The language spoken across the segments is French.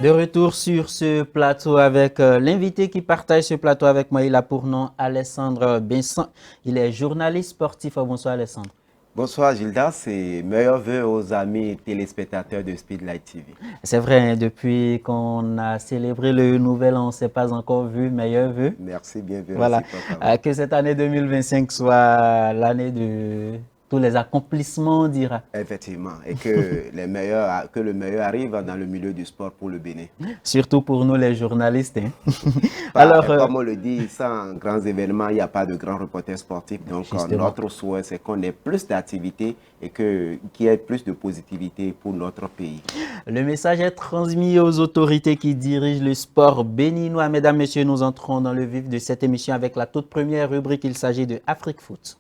De retour sur ce plateau avec l'invité qui partage ce plateau avec moi. Il a pour nom Alessandre Vincent. Il est journaliste sportif. Bonsoir Alessandre. Bonsoir Gildas et meilleurs vœux aux amis téléspectateurs de Speedlight TV. C'est vrai, hein, depuis qu'on a célébré le nouvel an, on ne s'est pas encore vu. Meilleurs vœux. Merci, bien vu Voilà. réciproque à vous. Que cette année 2025 soit l'année de tous les accomplissements, on dira. Effectivement, et que le meilleur arrive dans le milieu du sport pour le Bénin. Surtout pour nous les journalistes, hein. Pas, Alors, comme on le dit, sans grands événements, il n'y a pas de grands reporters sportifs. Donc, justement. notre souhait, c'est qu'on ait plus d'activités et qu'il y ait plus de positivité pour notre pays. Le message est transmis aux autorités qui dirigent le sport béninois. Mesdames, Messieurs, nous entrons dans le vif de cette émission avec la toute première rubrique. Il s'agit de Afrique Foot.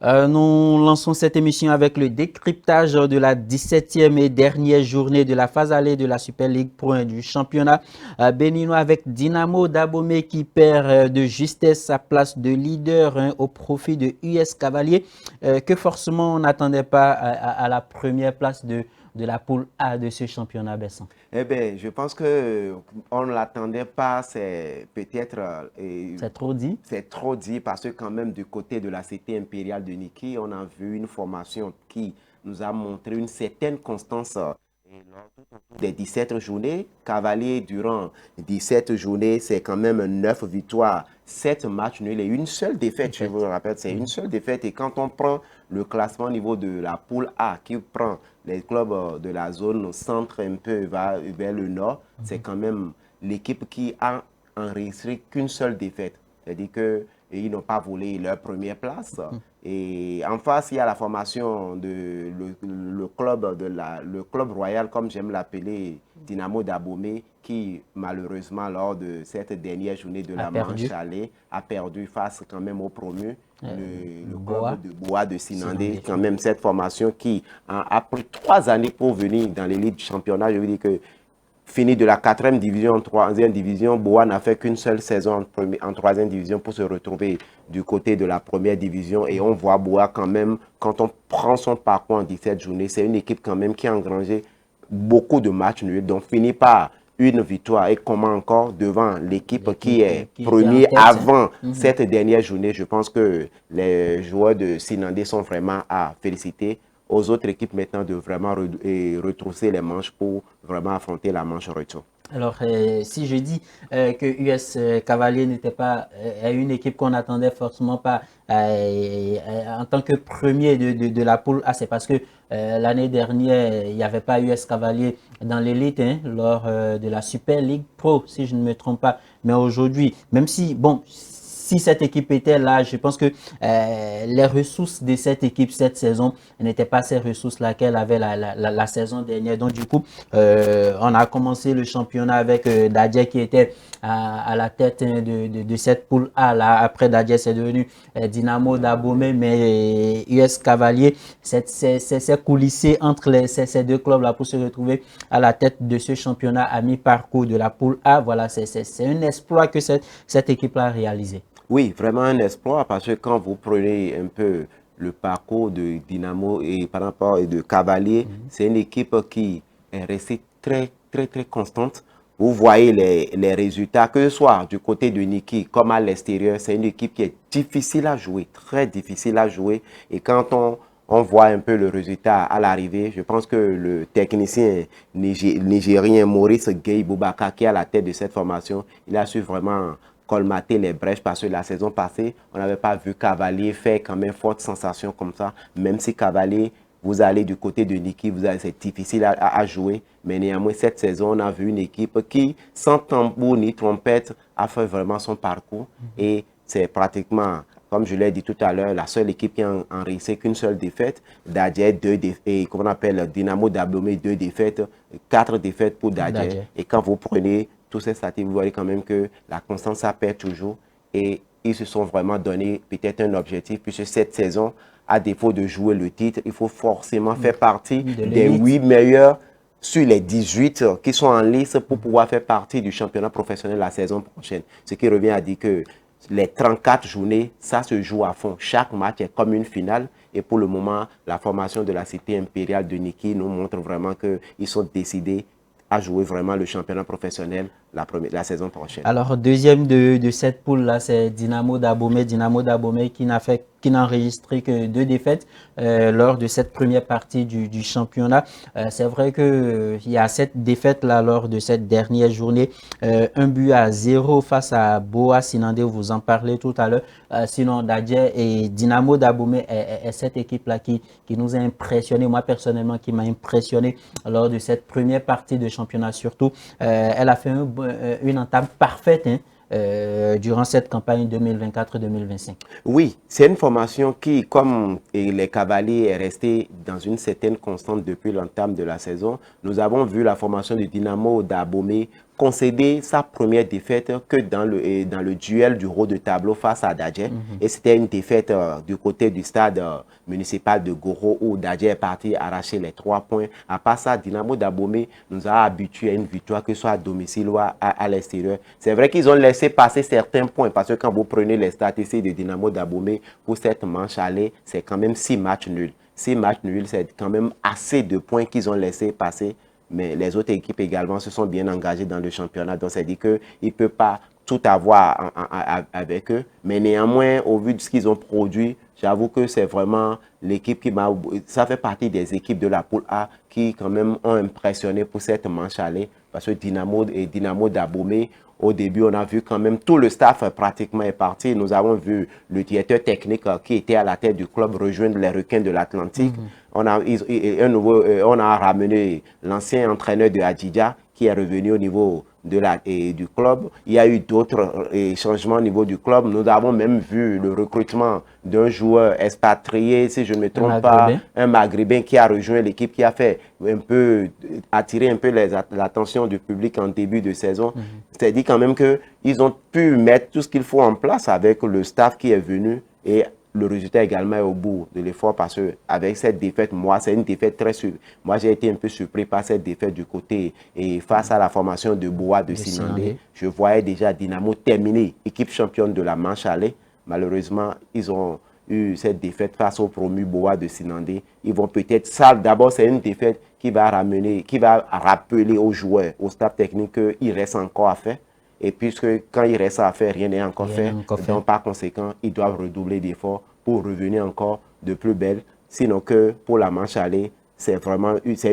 Nous lançons cette émission avec le décryptage de la 17e et dernière journée de la phase allée de la Super League Pro 1 du championnat béninois avec Dynamo Dahomey qui perd de justesse sa place de leader au profit de US Cavalier que forcément on n'attendait pas à la première place de la poule A de ce championnat baissant. Eh bien, je pense qu'on ne l'attendait pas, c'est peut-être... C'est trop dit? C'est trop dit parce que quand même du côté de la cité impériale de Niki, on a vu une formation qui nous a montré une certaine constance. Et lors tout au cours des 17 journées, Cavalier, durant 17 journées, c'est quand même 9 victoires, 7 matchs nuls et une seule défaite. Je vous le rappelle, c'est une seule défaite. Et quand on prend le classement au niveau de la poule A, qui prend les clubs de la zone centre un peu vers le nord, c'est quand même l'équipe qui a enregistré qu'une seule défaite. C'est-à-dire qu'ils n'ont pas volé leur première place. Et en face, il y a la formation de le club royal, comme j'aime l'appeler, Dynamo Dahomey, qui malheureusement, lors de cette dernière journée de la manche allée, a perdu face quand même au promu, le club de Boa de Sinandé. Quand même, cette formation qui a pris 3 années pour venir dans l'élite du championnat. Je veux dire que fini de la 4e division en 3e division, Boa n'a fait qu'une seule saison en 3e division pour se retrouver du côté de la première division. Et on voit Boa quand même, quand on prend son parcours en 17 journées, c'est une équipe quand même qui a engrangé beaucoup de matchs nuls, donc finit par une victoire. Et comment encore devant l'équipe qui est première avant cette dernière journée. Je pense que les joueurs de Sinandé sont vraiment à féliciter. Aux autres équipes maintenant de vraiment retrousser les manches pour vraiment affronter la manche retour. Alors, si je dis que US Cavalier n'était pas une équipe qu'on attendait forcément pas en tant que premier de la poule A, c'est parce que l'année dernière, il n'y avait pas US Cavalier dans l'élite lors de la Super League Pro, si je ne me trompe pas. Mais aujourd'hui, même si, bon, si cette équipe était là, je pense que les ressources de cette équipe cette saison n'étaient pas ces ressources-là qu'elle avait la saison dernière. Donc, du coup, on a commencé le championnat avec Dadje qui était à la tête de cette poule A. Là. Après, Dadje, c'est devenu Dynamo Dahomey, mais US Cavalier s'est coulissé entre ces deux clubs-là pour se retrouver à la tête de ce championnat à mi-parcours de la poule A. Voilà, c'est un exploit que cette équipe-là a réalisé. Oui, vraiment un exploit parce que quand vous prenez un peu le parcours de Dynamo et par rapport de Cavalier, c'est une équipe qui est restée très constante. Vous voyez les résultats, que ce soit du côté de Niki comme à l'extérieur, c'est une équipe qui est difficile à jouer, très difficile à jouer. Et quand on voit un peu le résultat à l'arrivée, je pense que le technicien nigérien Maurice Gueye Boubaka, qui est à la tête de cette formation, il a su vraiment colmater les brèches parce que la saison passée, on n'avait pas vu Cavalier faire quand même forte sensation comme ça, même si Cavalier, vous allez du côté de Niki, c'est difficile à jouer, mais néanmoins cette saison, on a vu une équipe qui, sans tambour ni trompette, a fait vraiment son parcours et c'est pratiquement, comme je l'ai dit tout à l'heure, la seule équipe qui a enregistré qu'une seule défaite. Dadje, 2 défaites, et comme on appelle Dynamo Dahomey, 2 défaites, 4 défaites pour Dadje. Et quand vous prenez tous ces statistiques, vous voyez quand même que la constance s'appelle toujours et ils se sont vraiment donné peut-être un objectif puisque cette saison, à défaut de jouer le titre, il faut forcément faire partie des 8 meilleurs sur les 18 qui sont en lice pour pouvoir faire partie du championnat professionnel la saison prochaine. Ce qui revient à dire que les 34 journées, ça se joue à fond. Chaque match est comme une finale. Et pour le moment, la formation de la Cité impériale de Niki nous montre vraiment qu'ils sont décidés à jouer vraiment le championnat professionnel la saison prochaine. Alors, deuxième de cette poule-là, c'est Dynamo d'Abomey. Dynamo d'Abomey qui n'a enregistré que 2 défaites lors de cette première partie du championnat. C'est vrai qu'il y a cette défaite-là lors de cette dernière journée. 1-0 face à Boa Sinandé, vous en parlez tout à l'heure. Sinon, Dadje et Dynamo d'Abomey est cette équipe-là qui nous a impressionné. Moi, personnellement, qui m'a impressionné lors de cette première partie de championnat surtout. Elle a fait une entame parfaite durant cette campagne 2024-2025. Oui, c'est une formation qui, comme les Cavaliers, est restée dans une certaine constante depuis l'entame de la saison. Nous avons vu la formation du Dynamo d'Abomey concéder sa première défaite que dans le duel du haut de tableau face à Dadje. Et c'était une défaite du côté du stade municipal de Goro où Dadje est parti arracher les 3 points. À part ça, Dynamo d'Abomey nous a habitués à une victoire, que ce soit à domicile ou à l'extérieur. C'est vrai qu'ils ont laissé passer certains points parce que quand vous prenez les statistiques de Dynamo d'Abomey pour cette manche aller, c'est quand même 6 matchs nuls. 6 matchs nuls, c'est quand même assez de points qu'ils ont laissé passer. Mais les autres équipes également se sont bien engagées dans le championnat. Donc, ça dit qu'ils ne peuvent pas tout avoir avec eux. Mais néanmoins, au vu de ce qu'ils ont produit, j'avoue que c'est vraiment l'équipe qui m'a... Ça fait partie des équipes de la poule A qui, quand même, ont impressionné pour cette manche aller. Parce que Dynamo d'Abomey, au début, on a vu quand même tout le staff pratiquement est parti. Nous avons vu le directeur technique qui était à la tête du club rejoindre les Requins de l'Atlantique. On a ramené l'ancien entraîneur de Hadjidja qui est revenu au niveau du club. Il y a eu d'autres changements au niveau du club. Nous avons même vu le recrutement d'un joueur expatrié, si je ne me trompe pas, un Maghrébin qui a rejoint l'équipe, qui a fait attirer un peu l'attention du public en début de saison. C'est-à-dire quand même qu'ils ont pu mettre tout ce qu'il faut en place avec le staff qui est venu et le résultat également est au bout de l'effort parce qu'avec cette défaite, moi, c'est une défaite Moi, j'ai été un peu surpris par cette défaite du côté et face à la formation de Boa de Sinandé. Je voyais déjà Dynamo terminer équipe championne de la manche aller. Malheureusement, ils ont eu cette défaite face au promu Boa de Sinandé. Ils vont peut-être ça. D'abord, c'est une défaite qui va rappeler aux joueurs, au staff technique qu'il reste encore à faire. Et puisque quand il reste à faire, rien n'est encore fait. Donc, par conséquent, ils doivent redoubler d'efforts pour revenir encore de plus belle. Sinon que pour la manche aller, c'est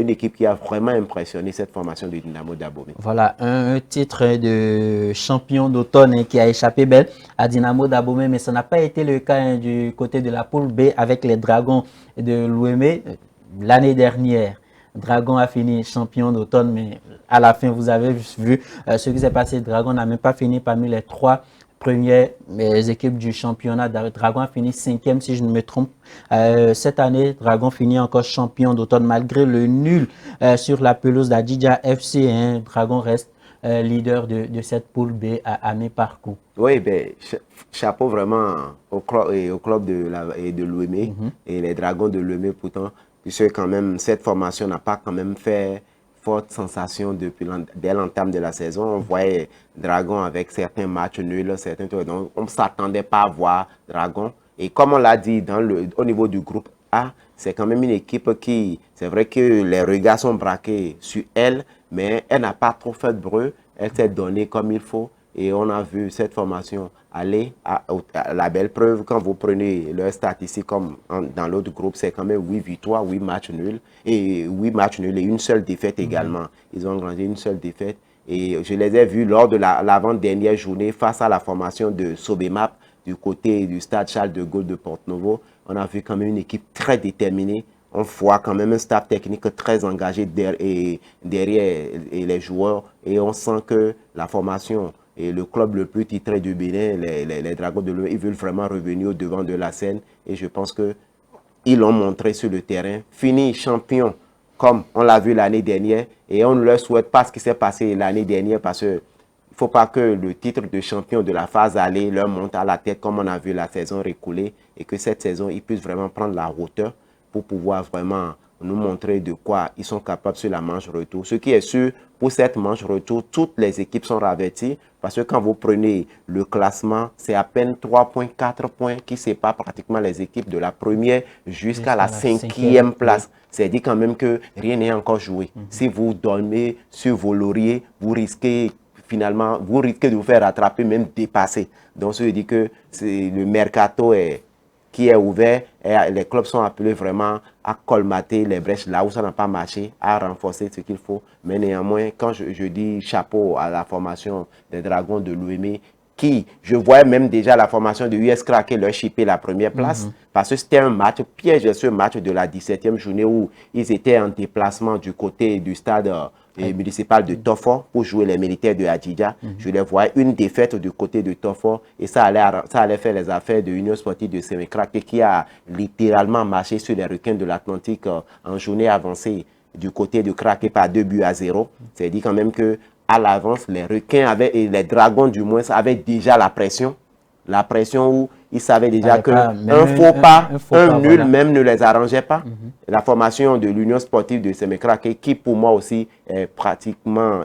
une équipe qui a vraiment impressionné cette formation de Dynamo d'Abomey. Voilà, un titre de champion d'automne qui a échappé belle à Dynamo d'Abomey, mais ça n'a pas été le cas du côté de la poule B avec les Dragons de l'Ouémé l'année dernière. Dragon a fini champion d'automne, mais à la fin, vous avez vu ce qui s'est passé. Dragon n'a même pas fini parmi les 3 premières équipes du championnat. Dragon a fini 5e, si je ne me trompe. Cette année, Dragon finit encore champion d'automne, malgré le nul sur la pelouse d'Adidja FC. Dragon reste leader de cette poule B à mi-parcours. Oui, ben, chapeau vraiment au club de l'Ouémé et les Dragons de l'Ouémé pourtant. Puisque quand même, cette formation n'a pas quand même fait forte sensation dès l'entame de la saison. On voyait Dragon avec certains matchs nuls, donc on ne s'attendait pas à voir Dragon. Et comme on l'a dit au niveau du groupe A, c'est quand même une équipe qui, c'est vrai que les regards sont braqués sur elle, mais elle n'a pas trop fait de bruit, elle s'est donnée comme il faut. Et on a vu cette formation aller à la belle preuve. Quand vous prenez leurs statistiques comme dans l'autre groupe, c'est quand même 8 victoires, 8 matchs nuls. Et 8 matchs nuls et une seule défaite également. Ils ont engrangé une seule défaite. Et je les ai vus lors de l'avant-dernière journée face à la formation de Sobemap du côté du stade Charles de Gaulle de Porto-Novo. On a vu quand même une équipe très déterminée. On voit quand même un staff technique très engagé derrière les joueurs. Et on sent que la formation... Et le club le plus titré du Bénin, les Dragons de l'Ouémé, ils veulent vraiment revenir au devant de la scène. Et je pense qu'ils l'ont montré sur le terrain. Fini champion, comme on l'a vu l'année dernière. Et on ne leur souhaite pas ce qui s'est passé l'année dernière parce qu'il ne faut pas que le titre de champion de la phase aller leur monte à la tête comme on a vu la saison récoulée. Et que cette saison, ils puissent vraiment prendre la hauteur pour pouvoir vraiment nous montrer de quoi ils sont capables sur la manche retour. Ce qui est sûr, pour cette manche retour, toutes les équipes sont raverties parce que quand vous prenez le classement, c'est à peine 3 points, 4 points qui séparent pratiquement les équipes de la première jusqu'à la cinquième place. C'est dit quand même que rien n'est encore joué. Si vous dormez sur vos lauriers, vous risquez finalement, vous risquez de vous faire rattraper, même dépasser. Donc, ça veut dire que le mercato qui est ouvert et les clubs sont appelés vraiment à colmater les brèches là où ça n'a pas marché, à renforcer ce qu'il faut. Mais néanmoins, quand je dis chapeau à la formation des Dragons de l'UEME, qui, je voyais même déjà la formation de US Kraken leur chipper la première place, parce que c'était un match piège, ce match de la 17e journée où ils étaient en déplacement du côté du stade municipal de Tofor pour jouer les militaires de Adjidja. Je les voyais une défaite du côté de Tofor et ça allait faire les affaires de l'Union sportive de Sémécrac qui a littéralement marché sur les requins de l'Atlantique en journée avancée du côté de Craquet par 2-0. C'est dit quand même que à l'avance, les requins et les dragons du moins avaient déjà la pression. La pression où ils savaient déjà qu'un faux pas, un nul voilà, même ne les arrangeait pas. La formation de l'Union sportive de Sémécrac, qui pour moi aussi est pratiquement,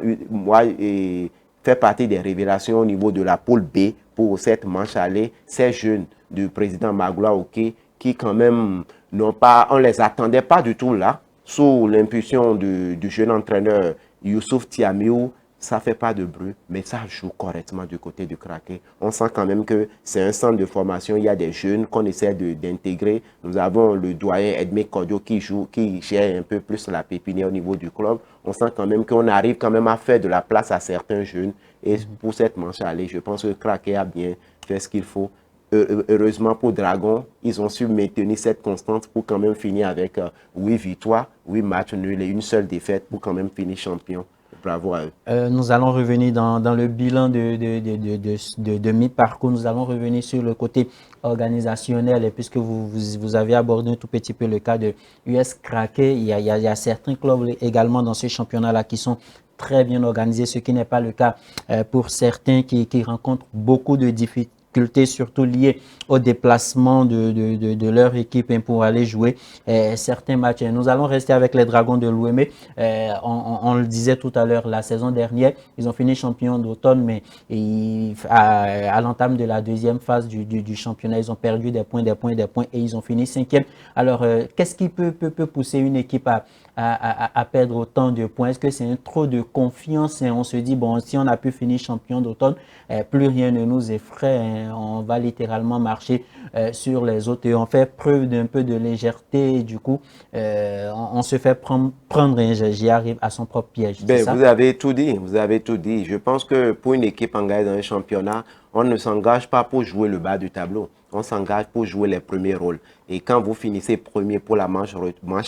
fait partie des révélations au niveau de la poule B pour cette manche aller. Ces jeunes du président Magloire Oké qui quand même n'ont pas, on ne les attendait pas du tout là, sous l'impulsion du jeune entraîneur Youssouf Tiamiou. Ça ne fait pas de bruit, mais ça joue correctement du côté du Kraken. On sent quand même que c'est un centre de formation. Il y a des jeunes qu'on essaie d'intégrer. Nous avons le doyen Edmé Kodio qui gère un peu plus la pépinière au niveau du club. On sent quand même qu'on arrive quand même à faire de la place à certains jeunes. Et pour cette manche à aller, je pense que le Kraken a bien fait ce qu'il faut. Heureusement pour Dragon, ils ont su maintenir cette constance pour quand même finir avec 8 victoires, 8 matchs nuls et une seule défaite pour quand même finir champion. Bravo à eux. Nous allons revenir dans le bilan de mi-parcours. Nous allons revenir sur le côté organisationnel. Et puisque vous avez abordé un tout petit peu le cas de US Kraken, il y a certains clubs également dans ce championnat-là qui sont très bien organisés, ce qui n'est pas le cas pour certains qui rencontrent beaucoup de difficultés, surtout liées au déplacement de leur équipe pour aller jouer certains matchs. Nous allons rester avec les Dragons de l'UEME. On le disait tout à l'heure, la saison dernière, ils ont fini champion d'automne, mais à l'entame de la deuxième phase du championnat, ils ont perdu des points et ils ont fini cinquième. Alors, qu'est-ce qui peut pousser une équipe à perdre autant de points? Est-ce que c'est trop de confiance et on se dit, bon, si on a pu finir champion d'automne, plus rien ne nous effraie, hein, on va littéralement marcher sur les autres et on fait preuve d'un peu de légèreté et du coup, on se fait prendre j'y arrive, à son propre piège. Ben, vous avez tout dit, vous avez tout dit. Je pense que pour une équipe engagée dans un championnat, on ne s'engage pas pour jouer le bas du tableau. On s'engage pour jouer les premiers rôles. Et quand vous finissez premier pour la manche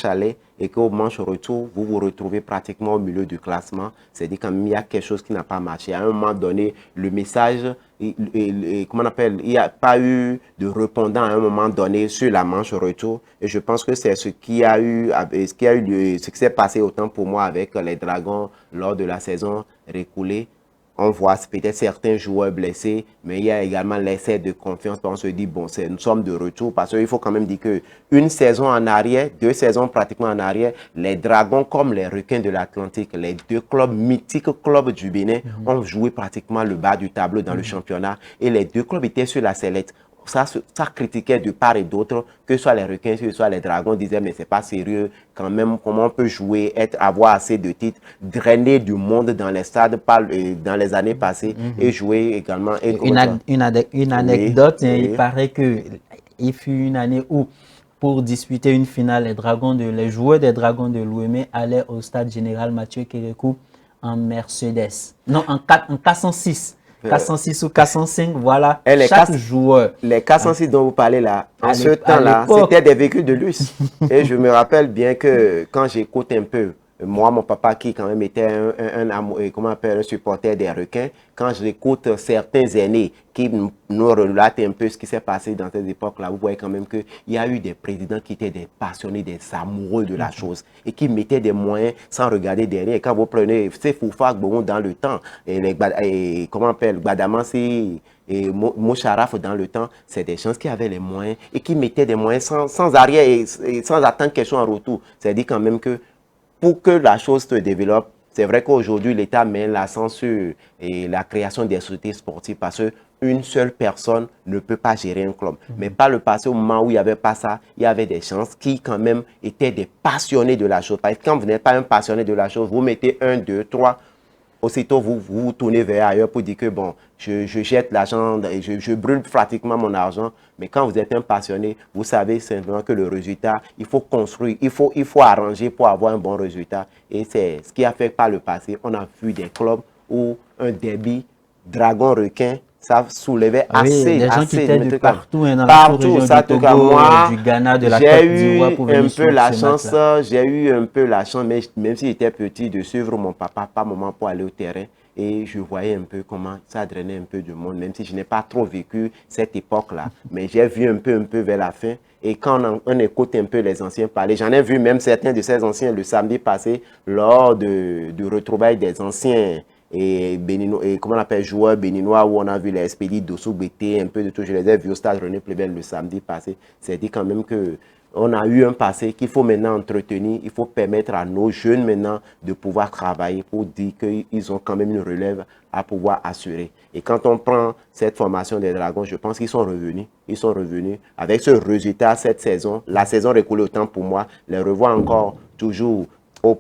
aller et qu'au manche retour, vous vous retrouvez pratiquement au milieu du classement, c'est-à-dire qu'il y a quelque chose qui n'a pas marché. À un moment donné, le message, comment on appelle, il n'y a pas eu de répondant à un moment donné sur la manche retour. Et je pense que c'est ce qui s'est passé autant pour moi avec les Dragons lors de la saison récoulée. On voit peut-être certains joueurs blessés, mais il y a également l'essai de confiance. On se dit, bon, nous sommes de retour. Parce qu'il faut quand même dire qu'une saison en arrière, 2 saisons pratiquement en arrière, les Dragons comme les Requins de l'Atlantique, les 2 clubs mythiques clubs du Bénin, ont joué pratiquement le bas du tableau dans le championnat. Et les 2 clubs étaient sur la sellette. Ça critiquait de part et d'autre, que ce soit les Requins, que ce soit les Dragons, disaient mais c'est pas sérieux, quand même, comment on peut jouer, avoir assez de titres, drainer du monde dans les stades dans les années passées et jouer également. Et une anecdote, oui. Il paraît qu'il fut une année où, pour disputer une finale, les joueurs des Dragons de l'UEME allaient au stade général Mathieu Kérékou en Mercedes, non, en 406. 406 ou 405, voilà, chaque joueur. Les 406 dont vous parlez là, en ce temps-là, c'était des véhicules de luxe. Et je me rappelle bien que quand j'écoute un peu, moi, mon papa qui quand même était un supporter des Requins, quand j'écoute certains aînés qui nous relatent un peu ce qui s'est passé dans cette époque-là, vous voyez quand même qu'il y a eu des présidents qui étaient des passionnés, des amoureux de la chose et qui mettaient des moyens sans regarder derrière. Et quand vous prenez ces Foufa dans le temps, Badamansi et Mocharaf dans le temps, c'est des gens qui avaient les moyens et qui mettaient des moyens sans arrière et sans attendre quelque chose en retour. C'est-à-dire quand même que pour que la chose se développe, c'est vrai qu'aujourd'hui, l'État met l'accent sur la création des sociétés sportives parce qu'une seule personne ne peut pas gérer un club. Mais par le passé, au moment où il n'y avait pas ça, il y avait des gens qui quand même étaient des passionnés de la chose. Parce que quand vous n'êtes pas un passionné de la chose, vous mettez un, deux, trois, aussitôt vous vous tournez vers ailleurs pour dire que bon, je jette l'argent, je brûle pratiquement mon argent. Mais quand vous êtes un passionné, vous savez simplement que le résultat, il faut construire, il faut arranger pour avoir un bon résultat. Et c'est ce qui a fait par le passé. On a vu des clubs où un derby dragon-requin, ça soulevait Oui, des gens qui étaient de partout, hein, dans la sous-région du Togo, du Ghana, de la Côte d'Ivoire pour venir sur ce match-là. J'ai eu un peu la chance, mais même si j'étais petit, de suivre mon papa par moment pour aller au terrain. Et je voyais un peu comment ça drainait un peu du monde, même si je n'ai pas trop vécu cette époque-là. Mais j'ai vu un peu vers la fin. Et quand on écoute un peu les anciens parler, j'en ai vu même certains de ces anciens le samedi passé lors du retrouvailles des anciens et comment on appelle, joueurs béninois où on a vu les Expédies Dossou Bété, un peu de tout. Je les ai vus au stade René Plébel le samedi passé. C'est dit quand même que on a eu un passé qu'il faut maintenant entretenir. Il faut permettre à nos jeunes maintenant de pouvoir travailler pour dire qu'ils ont quand même une relève à pouvoir assurer. Et quand on prend cette formation des Dragons, je pense qu'ils sont revenus. Ils sont revenus avec ce résultat cette saison. La saison récoulée autant pour moi. Les revois encore toujours dans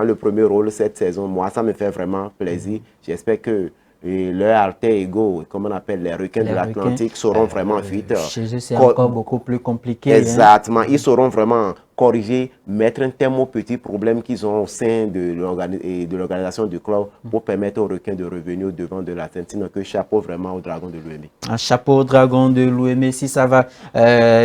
le premier rôle cette saison. Moi, ça me fait vraiment plaisir. J'espère que leur alter ego, comme on appelle les requins de l'Atlantique, seront vraiment vite. Chez eux, c'est encore beaucoup plus compliqué. Exactement. Hein? Ils sauront vraiment corriger, mettre un terme aux petits problèmes qu'ils ont au sein de l'organisation du club pour permettre aux requins de revenir au devant de la scène. Sinon, que chapeau vraiment aux Dragons de l'OM. Un chapeau aux Dragons de l'OM. Si ça va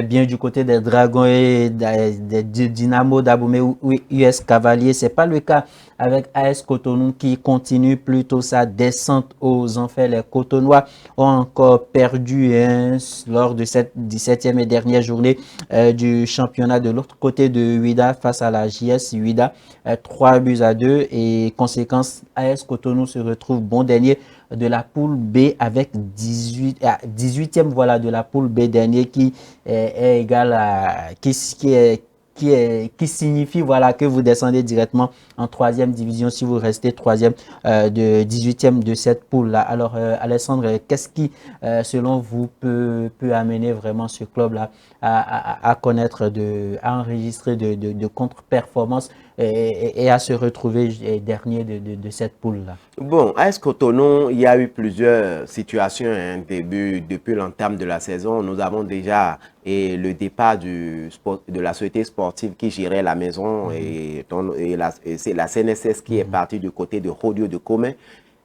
bien du côté des Dragons et des Dynamo d'Abomey ou US Cavaliers, ce n'est pas le cas avec AS Cotonou qui continue plutôt sa descente aux enfers. Les Cotonois ont encore perdu lors de cette 17e et dernière journée du championnat de l'autre côté de Huida face à la JS Huida, 3-2 et conséquence, AS Cotonou se retrouve bon dernier de la poule B avec 18e voilà, de la poule B dernier qui est égal à qui signifie voilà, que vous descendez directement en 3e division si vous restez 3e de 18e de cette poule-là. Alors, Alessandre, qu'est-ce qui, selon vous, peut amener vraiment ce club-là à connaître, à enregistrer de contre-performances et à se retrouver dernier de cette poule-là? Bon, à AS Cotonou, il y a eu plusieurs situations depuis l'entame de la saison. Nous avons déjà le départ de la société sportive qui gérait la maison et c'est la CNSS qui est partie du côté de Rodio de Comé.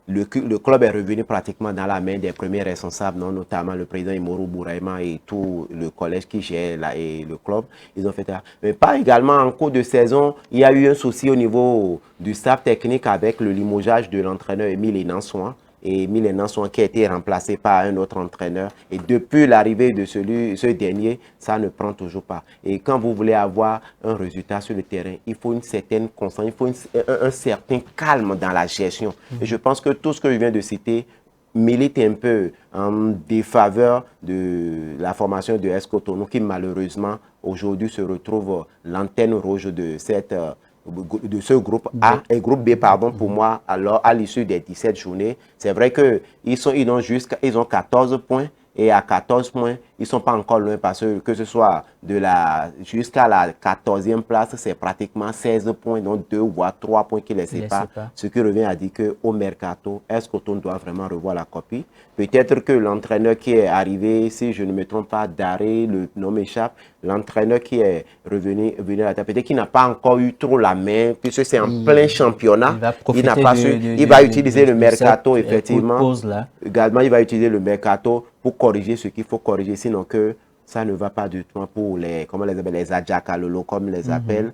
Le club est revenu pratiquement dans la main des premiers responsables, notamment le président Imoru Bouraïma et tout le collège qui gère le club. Ils ont fait ça. Mais pas également en cours de saison, il y a eu un souci au niveau du staff technique avec le limogeage de l'entraîneur Émile Nansoin. Et Émile Nansoin qui a été remplacé par un autre entraîneur. Et depuis l'arrivée de ce dernier, ça ne prend toujours pas. Et quand vous voulez avoir un résultat sur le terrain, il faut une certaine constance, il faut un certain calme dans la gestion. Et je pense que tout ce que je viens de citer milite un peu en défaveur de la formation de AS Cotonou qui malheureusement aujourd'hui se retrouve l'antenne rouge de ce groupe A et groupe B, pardon, pour moi, alors à l'issue des 17 journées. C'est vrai qu'ils ont 14 points et à 14 points, ils ne sont pas encore loin parce que ce soit jusqu'à la 14e place, c'est pratiquement 16 points, donc 2 ou 3 points qui les séparent. Ce qui revient à dire qu'au mercato, est-ce qu'on doit vraiment revoir la copie? Peut-être que l'entraîneur qui est arrivé, si je ne me trompe pas, Daré, le nom m'échappe, l'entraîneur qui est revenu à la table, peut-être qu'il n'a pas encore eu trop la main, puisque c'est en plein championnat. Il va utiliser le mercato, effectivement. Également, il va utiliser le mercato pour corriger ce qu'il faut corriger, sinon que ça ne va pas du tout pour les Adjakalolo, comme les appellent,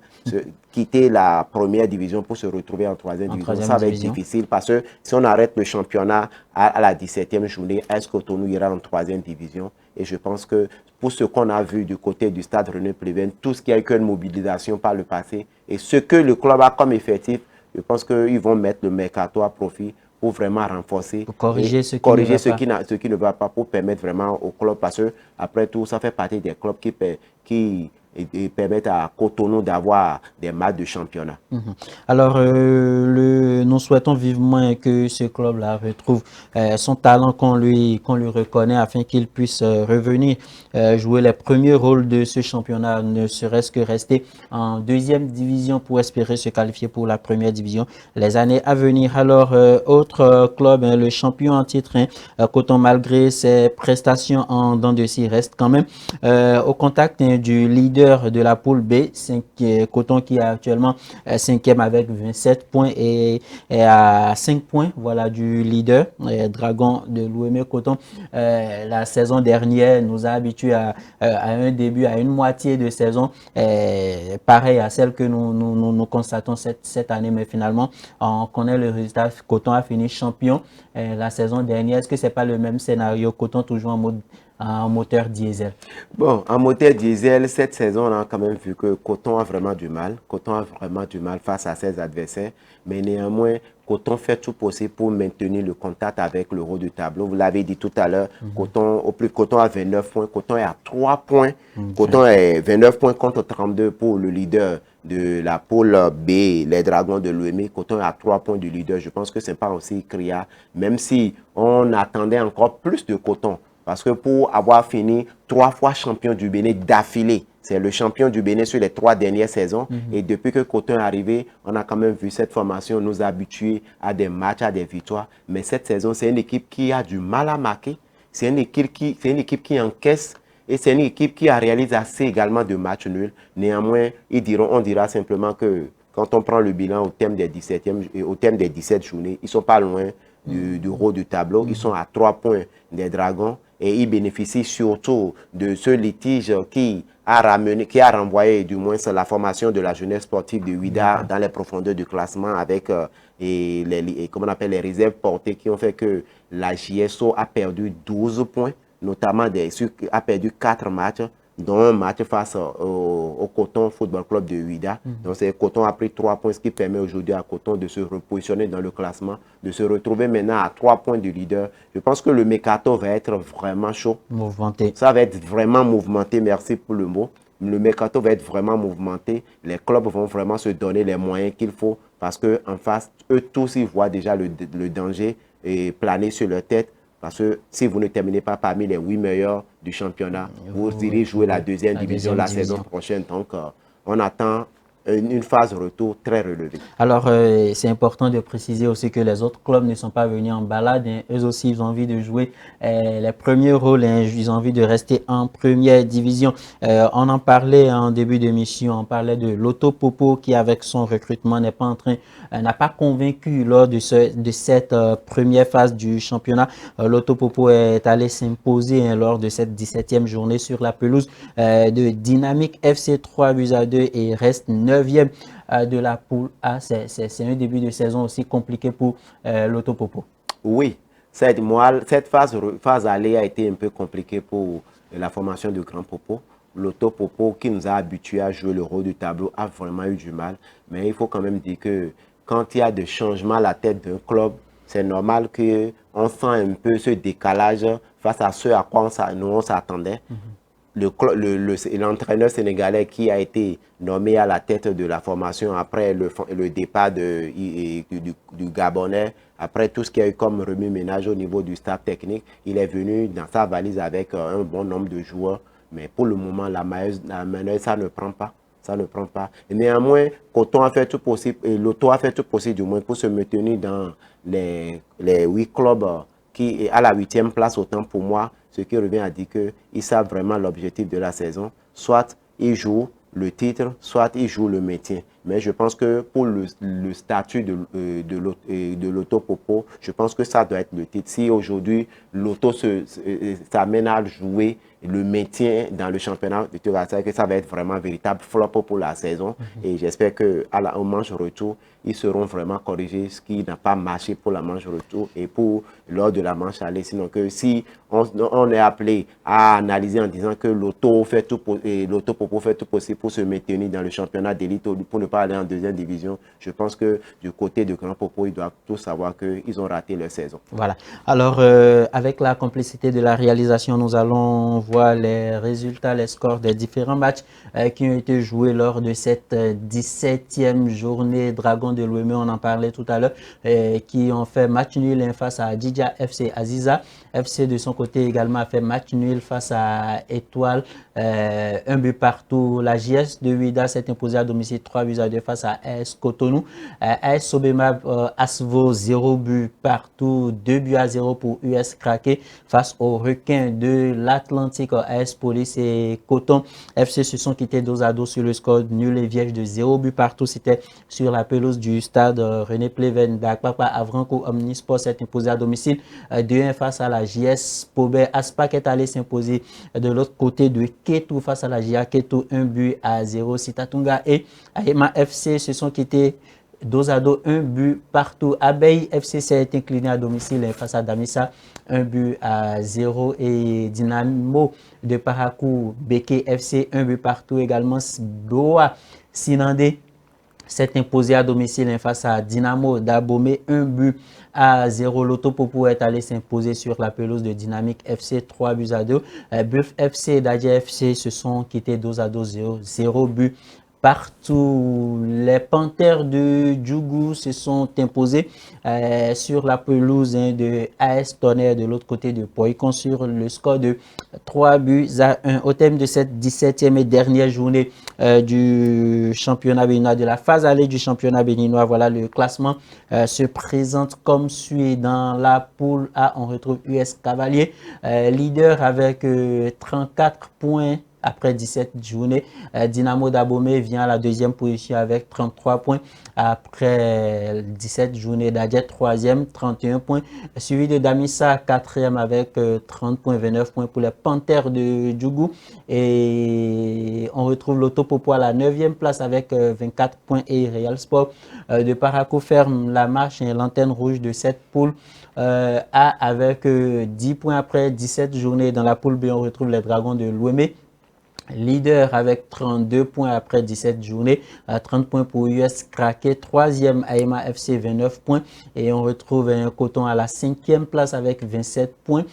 quitter la première division pour se retrouver en troisième division. Ça va être difficile parce que si on arrête le championnat à la 17e journée, est-ce que Cotonou ira en troisième division? Et je pense que pour ce qu'on a vu du côté du stade René Pleven, tout ce qui a eu une mobilisation par le passé et ce que le club a comme effectif, je pense qu'ils vont mettre le mercato à profit pour vraiment renforcer, pour corriger ce qui ne corriger va ce pas. ce qui ne va pas, pour permettre vraiment au club, parce que après tout, ça fait partie des clubs qui permettent à Cotonou d'avoir des matchs de championnat. Alors, nous souhaitons vivement que ce club-là retrouve son talent qu'on lui reconnaît afin qu'il puisse revenir jouer les premiers rôles de ce championnat, ne serait-ce que rester en deuxième division pour espérer se qualifier pour la première division les années à venir. Alors, autre club, hein, le champion en titre, hein, Coton, malgré ses prestations en dents de scie, reste quand même au contact hein, du leader de la poule B, Coton qui est actuellement cinquième avec 27 points et à 5 points voilà, du leader, Dragon de l'OM Coton. La saison dernière nous a habitués à un début, à une moitié de saison pareil à celle que nous constatons cette année, mais finalement, on connaît le résultat. Coton a fini champion la saison dernière. Est-ce que ce n'est pas le même scénario? Coton toujours en moteur diesel. Bon, en moteur diesel, cette saison, on a quand même vu que Coton a vraiment du mal. Coton a vraiment du mal face à ses adversaires. Mais néanmoins, Coton fait tout possible pour maintenir le contact avec le haut du tableau. Vous l'avez dit tout à l'heure, Coton a 29 points. Coton est à 3 points. Coton est 29 points contre 32 pour le leader de la poule B, les Dragons de l'OM. Coton est à 3 points du leader. Je pense que ce n'est pas aussi criard, même si on attendait encore plus de Coton. Parce que pour avoir fini 3 fois champion du Bénin d'affilée, c'est le champion du Bénin sur les 3 dernières saisons. Et depuis que Coton est arrivé, on a quand même vu cette formation nous habituer à des matchs, à des victoires. Mais cette saison, c'est une équipe qui a du mal à marquer. C'est une équipe qui encaisse. Et c'est une équipe qui a réalisé assez également de matchs nuls. Néanmoins, on dira simplement que quand on prend le bilan au thème des 17 journées, ils ne sont pas loin du haut du tableau. Ils sont à 3 points des Dragons. Et ils bénéficient surtout de ce litige qui a renvoyé du moins la formation de la jeunesse sportive de Ouida dans les profondeurs du classement avec comment on appelle, les réserves portées qui ont fait que la JSO a perdu 12 points, notamment a perdu 4 matchs, dont un match face au Coton Football Club de Ouida. Donc, Coton a pris 3 points, ce qui permet aujourd'hui à Coton de se repositionner dans le classement, de se retrouver maintenant à 3 points du leader. Je pense que le mercato va être vraiment chaud. Mouvementé. Ça va être vraiment mouvementé, merci pour le mot. Le mercato va être vraiment mouvementé. Les clubs vont vraiment se donner les moyens qu'il faut parce qu'en face, eux tous, ils voient déjà le danger et planer sur leur tête. Parce que si vous ne terminez pas parmi les 8 meilleurs du championnat, vous irez jouer la deuxième division la saison prochaine. Donc, on attend une phase retour très relevée. Alors, c'est important de préciser aussi que les autres clubs ne sont pas venus en balade. Hein. Eux aussi, ils ont envie de jouer les premiers rôles. Hein. Ils ont envie de rester en première division. On en parlait en début d'émission. On parlait de Loto Popo qui, avec son recrutement, n'a pas convaincu lors de cette première phase du championnat. Loto Popo est allé s'imposer hein, lors de cette 17e journée sur la pelouse de Dynamique FC 3-2 et reste 9e de la poule A. C'est un début de saison aussi compliqué pour Loto Popo. Oui, cette phase aller a été un peu compliquée pour la formation de Grand Popo. Loto Popo, qui nous a habitués à jouer le rôle du tableau, a vraiment eu du mal. Mais il faut quand même dire que quand il y a des changements à la tête d'un club, c'est normal qu'on sent un peu ce décalage face à ce à quoi on s'attendait. L'entraîneur sénégalais qui a été nommé à la tête de la formation après le départ du Gabonais, après tout ce qu'il y a eu comme remue-ménage au niveau du staff technique, il est venu dans sa valise avec un bon nombre de joueurs. Mais pour le moment, la manœuvre, ça ne prend pas. Ça ne prend pas. Et néanmoins, Coton a fait tout possible, et Loto a fait tout possible du moins pour se maintenir dans les 8 clubs qui est à la 8e place, autant pour moi, ce qui revient à dire qu'ils savent vraiment l'objectif de la saison. Soit ils jouent le titre, soit ils jouent le maintien. Mais je pense que pour le statut de Loto Popo, je pense que ça doit être le titre. Si aujourd'hui, Loto s'amène à jouer le maintien dans le championnat de Tourassa, que ça va être vraiment un véritable flop pour la saison. Et j'espère qu'au manche retour, ils seront vraiment corrigés, ce qui n'a pas marché pour la manche retour et lors de la manche aller. Sinon que si on est appelé à analyser en disant que Loto Popo fait tout possible pour se maintenir dans le championnat d'élite, pour ne pas pas aller en deuxième division. Je pense que du côté de Grand Popo, ils doivent tous savoir qu'ils ont raté leur saison. Voilà. Alors, avec la complicité de la réalisation, nous allons voir les résultats, les scores des différents matchs qui ont été joués lors de cette 17e journée Dragon de Lomé, on en parlait tout à l'heure, qui ont fait match nul face à Djidja FC Aziza. FC de son côté également a fait match nul face à Étoile, un but partout. La JS de Ouida s'est imposée à domicile 3-2 face à AS Cotonou. AS Sobema Asvo 0 but partout, 2-0 pour US Craqué face aux requins de l'Atlantique. AS Police et Coton FC se sont quittés dos à dos sur le score nul et vierge de 0 but partout. C'était sur la pelouse du stade René Pleven d'Akpapa. Avranco Omnisport s'est imposé à domicile 2-1 face à la JS Pobet. Aspac est allé s'imposer de l'autre côté de Ketou face à la JA Ketou, 1-0. Sitatunga et Aema FC se sont quittés dos à dos, 1 but partout. Abeille FC s'est incliné à domicile face à Damissa, 1-0. Et Dynamo de Parakou, Beke FC, 1 but partout également. Boa Sinandé s'est imposé à domicile face à Dynamo d'Abomey, 1-0. Loto Popo est allé s'imposer sur la pelouse de Dynamique FC, 3-2. Buff FC et Dadje FC se sont quittés dos à dos, 0 but partout. Les Panthères de Djougou se sont imposés sur la pelouse de AS Tonnerre de l'autre côté de Poïcon sur le score de 3-1. Au thème de cette 17e et dernière journée du championnat béninois, de la phase allée du championnat béninois, voilà le classement se présente comme suit. Dans la poule A, on retrouve US Cavalier, leader avec 34 points. Après 17 journées, Dynamo d'Abomey vient à la deuxième position avec 33 points. Après 17 journées, Dadjet troisième, 31 points. Suivi de Damissa, quatrième avec 30 points, 29 points pour les Panthères de Djougou. Et on retrouve Loto Popo à la 9e place avec 24 points et Real Sport de Parakou ferme la marche et l'antenne rouge de cette poule A avec 10 points après 17 journées. Dans la poule B, on retrouve les Dragons de Lomé, leader avec 32 points après 17 journées, 30 points pour US Craqué, troisième Aema FC 29 points et on retrouve un Coton à la 5e place avec 27 points.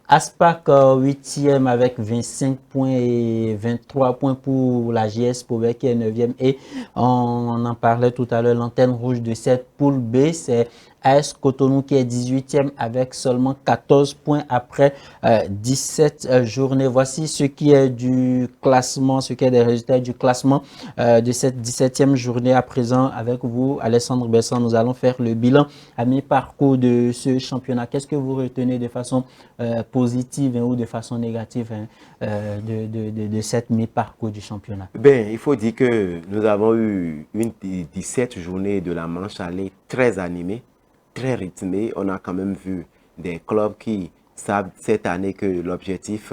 Aspac 8e avec 25 points et 23 points pour la JS Pobet qui est 9e et on en parlait tout à l'heure, l'antenne rouge de cette poule B, c'est AS Cotonou qui est 18e avec seulement 14 points après 17 journées. Voici ce qui est du classement, ce qui est des résultats du classement de cette 17e journée. À présent, avec vous, Alessandre Besson, nous allons faire le bilan à mi-parcours de ce championnat. Qu'est-ce que vous retenez de façon positive ou de façon négative de cette mi-parcours du championnat? Ben, il faut dire que nous avons eu une 17 journées de la manche allée très animée, très rythmée. On a quand même vu des clubs qui savent cette année que l'objectif,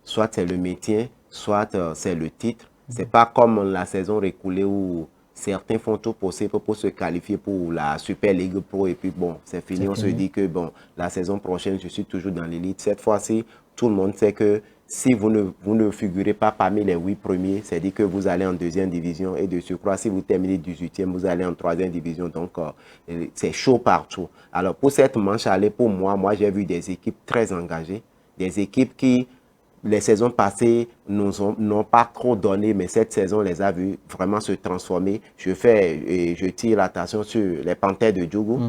soit c'est le maintien, soit c'est le titre. C'est pas comme la saison récoulée où certains font tout possible pour se qualifier pour la Super League Pro et puis bon, c'est fini. On se dit que bon, la saison prochaine, je suis toujours dans l'élite. Cette fois-ci, tout le monde sait que si vous ne figurez pas parmi les 8 premiers, c'est-à-dire que vous allez en deuxième division et de surcroît, si vous terminez 18e, vous allez en troisième division. Donc, c'est chaud partout. Alors, pour cette manche allée, pour moi j'ai vu des équipes très engagées, des équipes qui, les saisons passées, n'ont pas trop donné, mais cette saison les a vues vraiment se transformer. Je tire l'attention sur les Panthères de Djougou,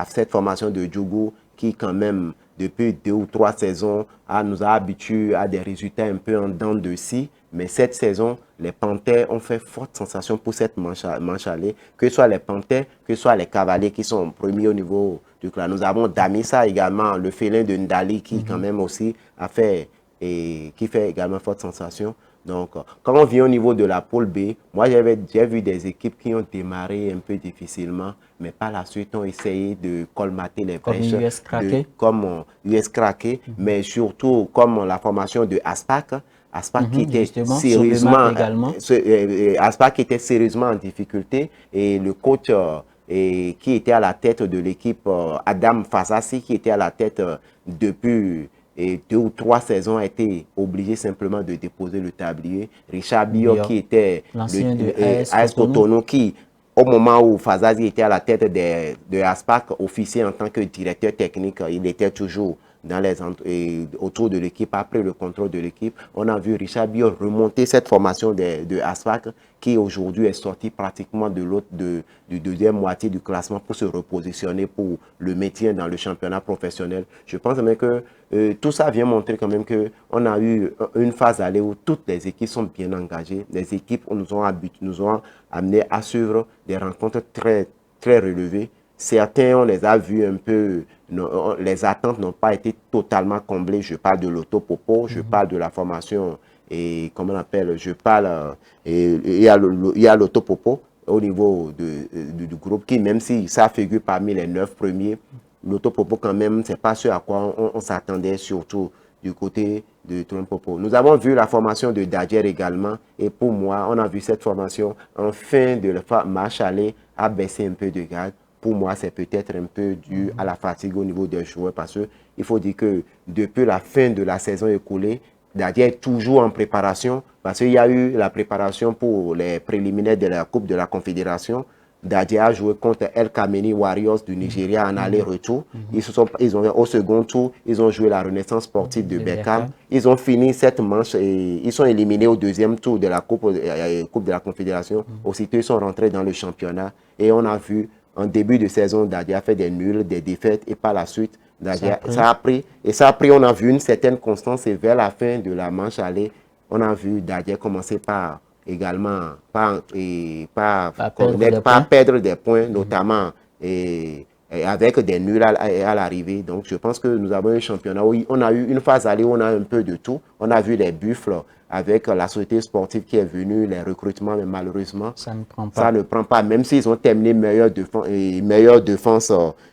cette formation de Djougou qui quand même, depuis 2 ou 3 saisons, nous a habitués à des résultats un peu en dents de scie. Mais cette saison, les Panthères ont fait forte sensation pour cette manche allée, que ce soit les Panthères, que ce soit les Cavaliers qui sont premiers au niveau du club. Nous avons Damissa également, le félin de Ndali qui quand même aussi a fait et qui fait également forte sensation. Donc, quand on vient au niveau de la poule B, moi j'ai vu des équipes qui ont démarré un peu difficilement, mais par la suite ont essayé de colmater les brèches, comme US Craqué, mais surtout comme la formation de Aspac. Aspac qui était sérieusement, Aspac qui était sérieusement en difficulté et le coach qui était à la tête de l'équipe, Adam Fasassi, qui était à la tête depuis 2 ou 3 saisons, a été obligé simplement de déposer le tablier. Richard Bio, qui était l'ancien de AS Cotonou, qui au moment où Fazazi était à la tête de Aspac, officier en tant que directeur technique, il était toujours autour de l'équipe, après le contrôle de l'équipe. On a vu Richard Biot remonter cette formation de Aspac qui aujourd'hui est sorti pratiquement du deuxième moitié du classement pour se repositionner pour le maintien dans le championnat professionnel. Je pense même que tout ça vient montrer quand même qu'on a eu une phase allée où toutes les équipes sont bien engagées. Les équipes nous ont amené à suivre des rencontres très, très relevées. Certains, on les a vus un peu, les attentes n'ont pas été totalement comblées. Je parle de l'autopopo, je parle de la formation, et comment on appelle, je parle, il y a l'autopopo au niveau du groupe qui, même si ça figure parmi les 9 premiers, l'autopopo quand même, c'est pas ce à quoi on s'attendait, surtout du côté de Trompopo. Nous avons vu la formation de Dadjer également, et pour moi, on a vu cette formation en fin de match aller à baisser un peu de garde. Pour moi, c'est peut-être un peu dû à la fatigue au niveau des joueurs, parce qu'il faut dire que depuis la fin de la saison écoulée, Dadjer est toujours en préparation, parce qu'il y a eu la préparation pour les préliminaires de la Coupe de la Confédération. Dadjer a joué contre El Kameni Warriors du Nigeria en aller-retour. Au second tour, ils ont joué la Renaissance sportive de Beckham. Ils ont fini cette manche et ils sont éliminés au deuxième tour de la Coupe de la Confédération. Aussitôt, ils sont rentrés dans le championnat et on a vu en début de saison, Dadjer a fait des nuls, des défaites et par la suite, ça a pris, on a vu une certaine constance et vers la fin de la manche aller, on a vu Dadjer commencer par également pas perdre des points, notamment avec des nuls à l'arrivée. Donc, je pense que nous avons un championnat où on a eu une phase allée où on a un peu de tout. On a vu les buffles avec la société sportive qui est venue, les recrutements, mais malheureusement, ça ne prend pas. Même s'ils ont terminé meilleure défense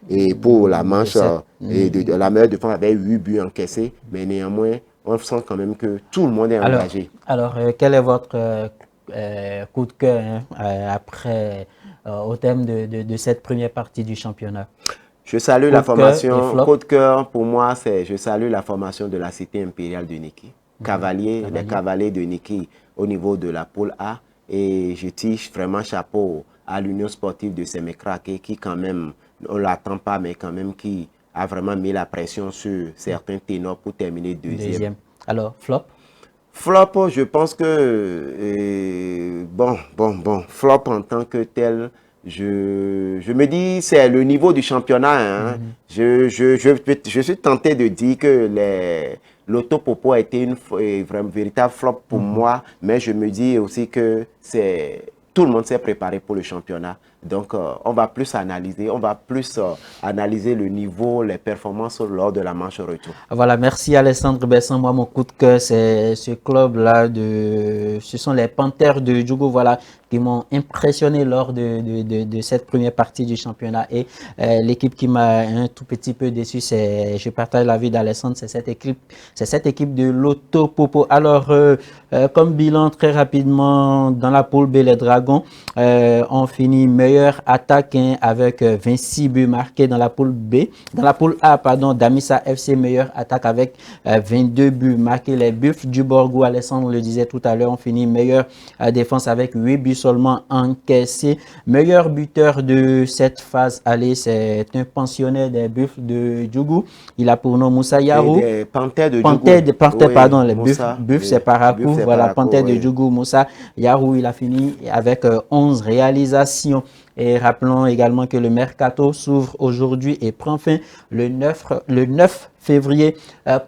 et pour la manche, la meilleure défense avec 8 buts encaissés, mais néanmoins, on sent quand même que tout le monde est engagé. Alors, quel est votre coup de cœur après, au thème de cette première partie du championnat? Je salue la formation. Coup de cœur, pour moi, je salue la formation de la Cité impériale de Niki. Les cavaliers de Niki au niveau de la poule A. Et je tire vraiment chapeau à l'Union sportive de Sémékrake qui, quand même, on ne l'attend pas, mais quand même, qui a vraiment mis la pression sur certains ténors pour terminer deuxième. Alors, flop? Flop, je pense que, flop en tant que tel, je me dis, c'est le niveau du championnat. Hein. Je suis tenté de dire que l'autopopo a été une véritable flop pour moi, mais je me dis aussi que tout le monde s'est préparé pour le championnat. Donc, on va plus analyser le niveau, les performances lors de la manche retour. Voilà, merci Alessandre Besson. Moi, mon coup de cœur, c'est ce club-là. Ce sont les Panthères de Djougou, voilà, qui m'ont impressionné lors de cette première partie du championnat. Et l'équipe qui m'a un tout petit peu déçu, je partage l'avis d'Alessandre, c'est cette équipe de l'Autopopo. Alors, comme bilan très rapidement, dans la poule B, les Dragons ont fini meilleure attaque avec 26 buts marqués dans la poule B. Dans la poule A, pardon, Damissa FC, meilleure attaque avec 22 buts marqués. Les Buffs du Borgou, Alessandre le disait tout à l'heure, ont fini meilleure défense avec 8 buts seulement encaissés. Meilleur buteur de cette phase allée, c'est un pensionnaire des Buffs de Djougou. Il a pour nom Moussa Yarou. Des Panthères de Djougou. Pardon, les Buffs c'est Parakou. Voilà, Panthères de Djougou, Moussa Yarou, il a fini avec 11 réalisations. Et rappelons également que le mercato s'ouvre aujourd'hui et prend fin le 9 février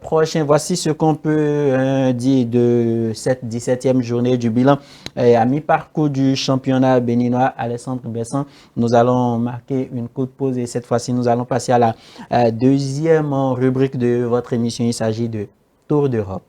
prochain. Voici ce qu'on peut dire de cette 17e journée du bilan. À mi-parcours du championnat béninois, Alessandre Besson, nous allons marquer une courte pause et cette fois-ci, nous allons passer à la deuxième rubrique de votre émission. Il s'agit de Tour d'Europe.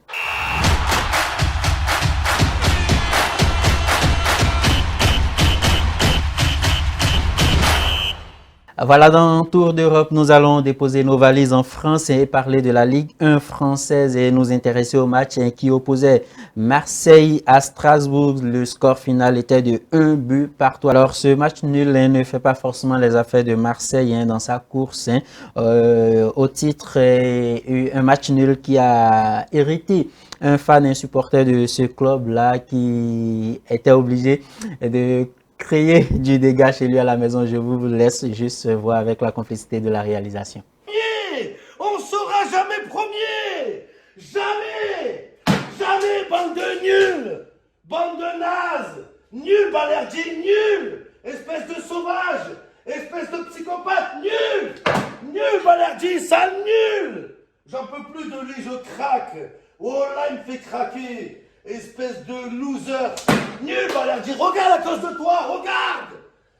Voilà, dans Tour d'Europe, nous allons déposer nos valises en France et parler de la Ligue 1 française et nous intéresser au match qui opposait Marseille à Strasbourg. Le score final était de 1 but partout. Alors, ce match nul ne fait pas forcément les affaires de Marseille dans sa course au titre. Un match nul qui a hérité un fan, un supporter de ce club-là qui était obligé de créer du dégât chez lui à la maison. Je vous laisse juste voir avec la complicité de la réalisation. On sera jamais premier. Jamais. Jamais, bande de nuls. Bande de nazes. Nul, Balerdi, nul. Espèce de sauvage. Espèce de psychopathe, nul. Nul, Balerdi, sale nul. J'en peux plus de lui, je craque. Oh là, il me fait craquer. Espèce de loser. Nul, Balerdi, regarde à cause de toi, regarde.